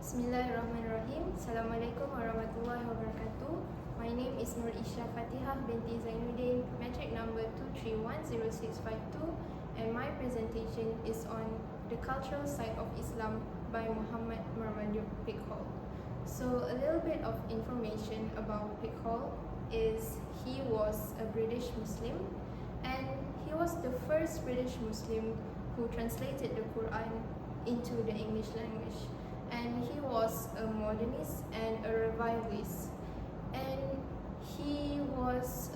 Bismillahirrahmanirrahim. Assalamualaikum warahmatullahi wabarakatuh. My name is Nur Isha Fatihah binti Zainuddin, metric number 2310652, and my presentation is on the cultural side of Islam by Marmaduke Pickthall. So a little bit of information about Pickthall is he was a British Muslim, and he was the first British Muslim who translated the Quran into the English language. And he was a modernist and a revivalist, and he was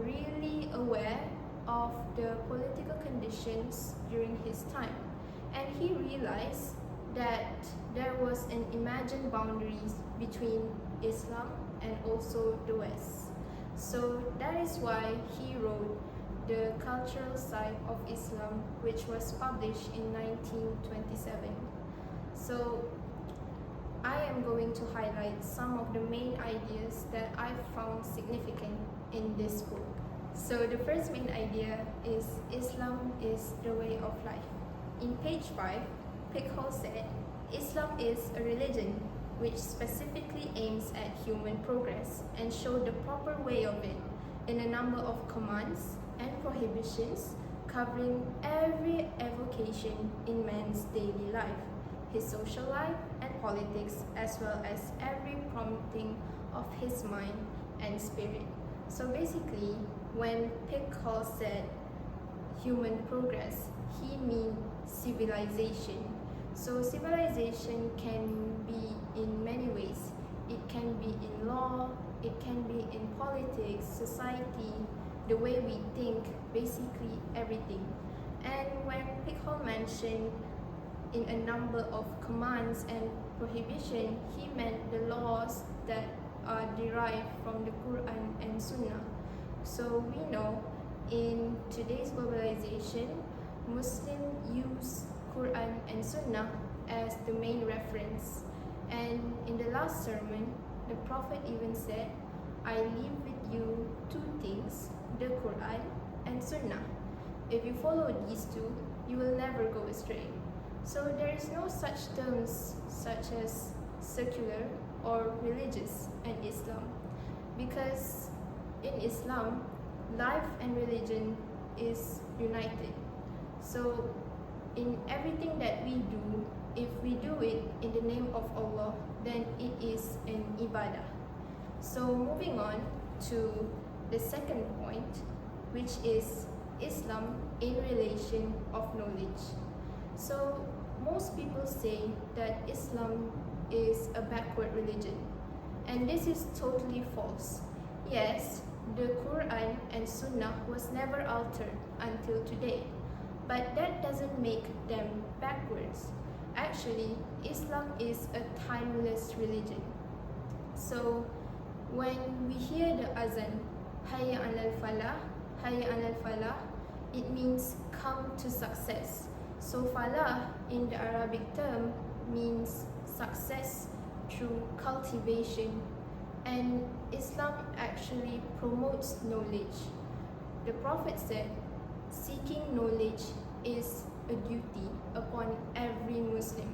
really aware of the political conditions during his time, and he realized that there was an imagined boundaries between Islam and also the West. So that is why he wrote The Cultural Side of Islam, which was published in 1927. So I am going to highlight some of the main ideas that I found significant in this book. So the first main idea is Islam is the way of life. In page 5, Pickthall said, Islam is a religion which specifically aims at human progress and show the proper way of it in a number of commands and prohibitions covering every avocation in man's daily life, his social life and politics, as well as every prompting of his mind and spirit. So basically, when Pickthall said human progress, he means civilization. So civilization can be in many ways. It can be in law, it can be in politics, society, the way we think, basically everything. And when Pickthall mentioned in a number of commands and prohibition, he meant the laws that are derived from the Quran and Sunnah. So we know in today's globalization, Muslims use Quran and Sunnah as the main reference. And in the last sermon, the Prophet even said, I leave with you two things, the Quran and Sunnah. If you follow these two, you will never go astray. So there is no such terms such as secular or religious in Islam, because in Islam, life and religion is united. So in everything that we do, if we do it in the name of Allah, then it is an ibadah. So moving on to the second point, which is Islam in relation of knowledge. So most people say that Islam is a backward religion, and this is totally false. Yes, the Quran and Sunnah was never altered until today, but that doesn't make them backwards. Actually, Islam is a timeless religion. So when we hear the azan, Hayya alal falah, Hayya alal falah, it means come to success. So falah in the Arabic term means success through cultivation, and Islam actually promotes knowledge. The Prophet said, seeking knowledge is a duty upon every Muslim,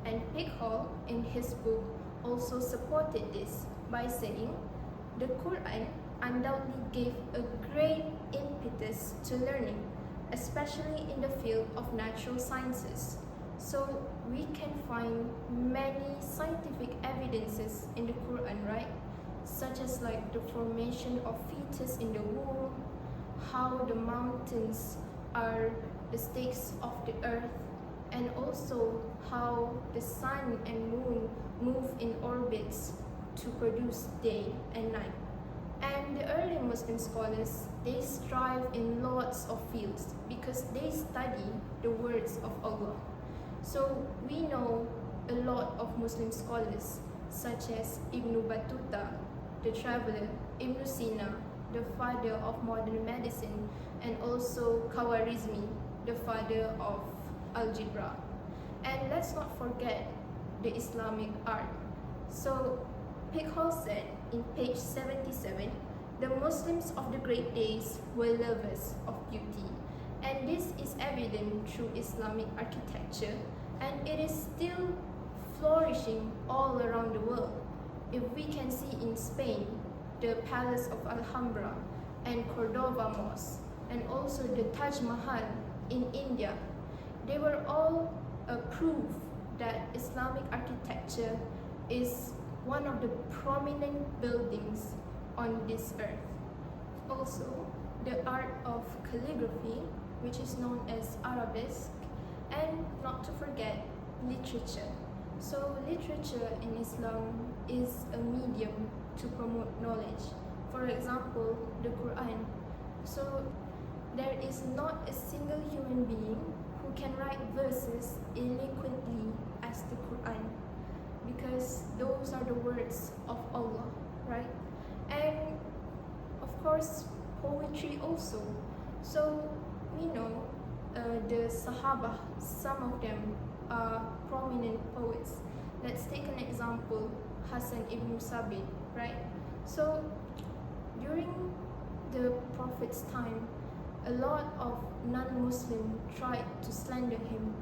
and Pickthall in his book also supported this by saying, the Quran undoubtedly gave a great impetus to learning, especially in the field of natural sciences. So we can find many scientific evidences in the Quran, right? Such as like the formation of fetus in the womb, how the mountains are the stakes of the earth, and also how the sun and moon move in orbits to produce day and night. And the early Muslim scholars, they strive in lots of fields because they study the words of Allah. So we know a lot of Muslim scholars such as Ibn Battuta, the traveler, Ibn Sina, the father of modern medicine, and also Khwarizmi, the father of algebra. And let's not forget the Islamic art. So Pickthall said in page 77, the Muslims of the great days were lovers of beauty, and this is evident through Islamic architecture, and it is still flourishing all around the world. If we can see in Spain, the Palace of Alhambra and Cordova Mosque, and also the Taj Mahal in India, they were all a proof that Islamic architecture is one of the prominent buildings on this earth. Also, the art of calligraphy, which is known as Arabesque, and not to forget, literature. So literature in Islam is a medium to promote knowledge. For example, the Quran. So there is not a single human being who can write verses eloquently as the Quran, because those are the words of Allah, right? And of course, poetry also. So we know the Sahaba, some of them are prominent poets. Let's take an example, Hassan ibn Sabit, right? So during the Prophet's time, a lot of non-Muslims tried to slander him,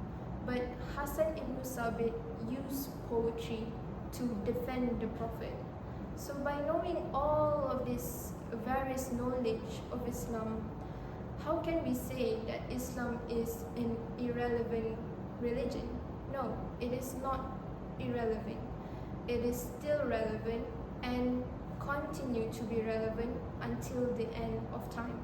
but Hassan ibn Sabit used poetry to defend the Prophet. So by knowing all of this various knowledge of Islam, how can we say that Islam is an irrelevant religion? No, it is not irrelevant. It is still relevant and continue to be relevant until the end of time,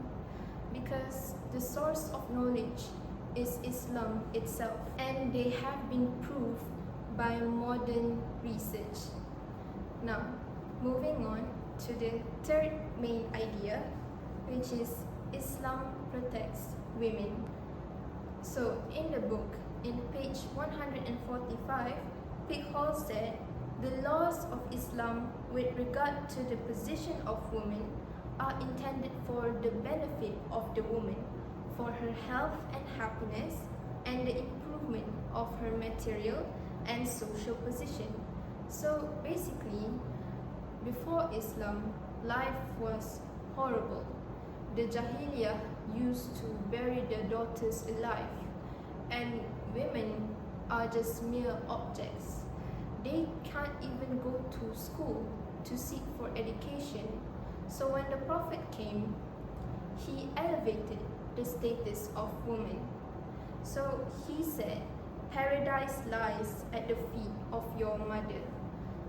because the source of knowledge is Islam itself, and they have been proved by modern research. Now, moving on to the third main idea, which is Islam protects women. So in the book, in page 145, Pickthall said, the laws of Islam with regard to the position of women are intended for the benefit of the woman, for her health and happiness, and the improvement of her material and social position. So basically, before Islam, life was horrible. The Jahiliyyah used to bury their daughters alive, and women are just mere objects. They can't even go to school to seek for education. So when the Prophet came, he elevated the status of women. So he said, paradise lies at the feet of your mother.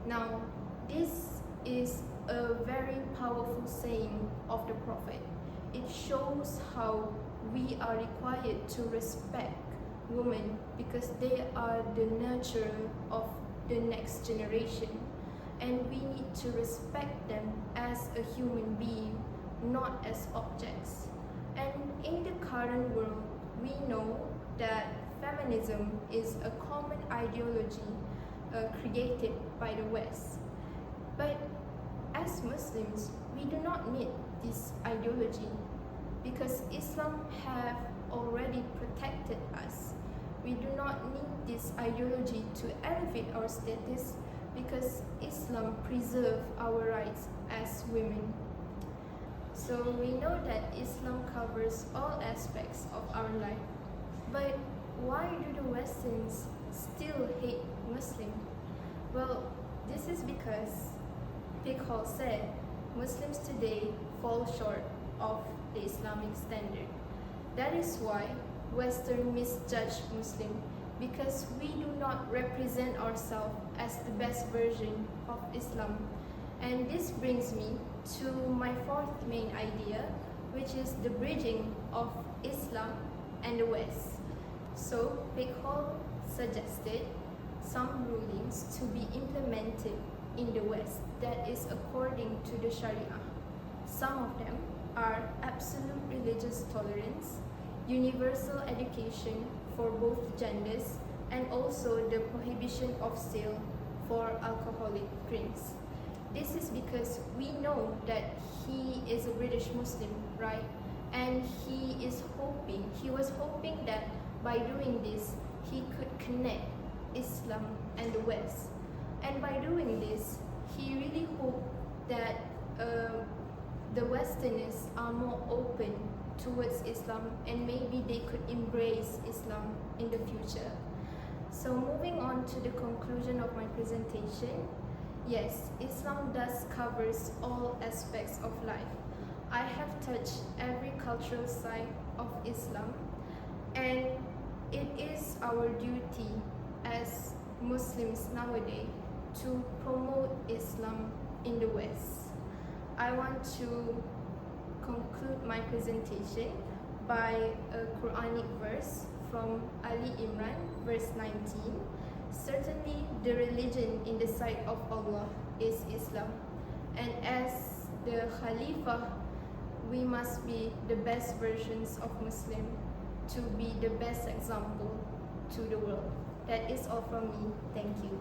Now, this is a very powerful saying of the Prophet. It shows how we are required to respect women, because they are the nurturer of the next generation, and we need to respect them as a human being, not as objects. And in the current world, we know that feminism is a common ideology created by the West. But as Muslims, we do not need this ideology, because Islam have already protected us. We do not need this ideology to elevate our status, because Islam preserves our rights as women. So we know that Islam covers all aspects of our life. But why do the Westerns still hate Muslims? Well, this is because Pickthall said Muslims today fall short of the Islamic standard. That is why Western misjudge Muslim, because we do not represent ourselves as the best version of Islam. And this brings me to my fourth main idea, which is the bridging of Islam and the West. So Pickthall suggested some rulings to be implemented in the West that is according to the Sharia. Some of them are absolute religious tolerance, universal education for both genders, and also the prohibition of sale for alcoholic drinks. This is because we know that he is a British Muslim, right? And he was hoping that by doing this, he could connect Islam and the West. And by doing this, he really hoped that the Westerners are more open towards Islam, and maybe they could embrace Islam in the future. So moving on to the conclusion of my presentation, yes, Islam does covers all aspects of life. I have touched every cultural side of Islam, and it is our duty as Muslims nowadays to promote Islam in the West. I want to conclude my presentation by a Quranic verse from Ali Imran, verse 19. Certainly, the religion in the sight of Allah is Islam, and as the Khalifa, we must be the best versions of Muslim to be the best example to the world. That is all from me. Thank you.